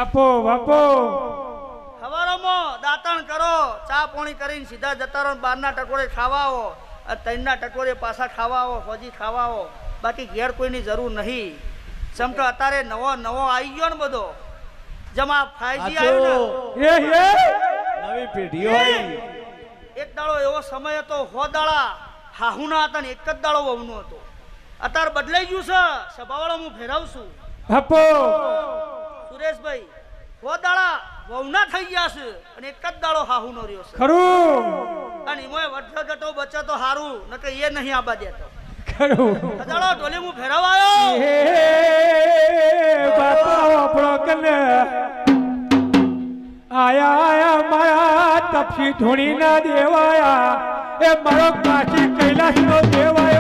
બાપો બાપો હવારોમાં દાંતણ કરો, ચા પાણી કરીને સીધા જતા રહો, બારના ટકોરે ખાવા આવો, ત્રણના ટકોરે પાછા ખાવા આવો, ફોજી ખાવા આવો, બાકી ઘેર કોઈની જરૂર નહીં. જેમ કે અત્યારે નવો નવો આવી ગયો ને બધો, જમા 5G આવ્યું ને, નવી પેઢીઓ એક દાડો એવો સમય હતો, હો દાડા હાહુના હતા ને એક જ દાડો વહુનો હતો. અત્યારે બદલાઈ ગયું છે, સભાવાળો હું ફેરવશું. બાપો સુરેશભાઈ, હો દાડા વહુના થઈ ગયા છે અને એક જ દાડો હાહુનો રહ્યો છે. ખરું અને એમાં વધતો ઘટો બચે તો સારું, નકર એ નહીં આબા દેતો. ખરું દાડો ઢોલે હું ફેરવાયો. એ બાપા આપણો કને આયા આયા મારા તપસી ધૂણી ના દેવાયા, એ મારો કાશી કૈલાસ નો દેવાયા.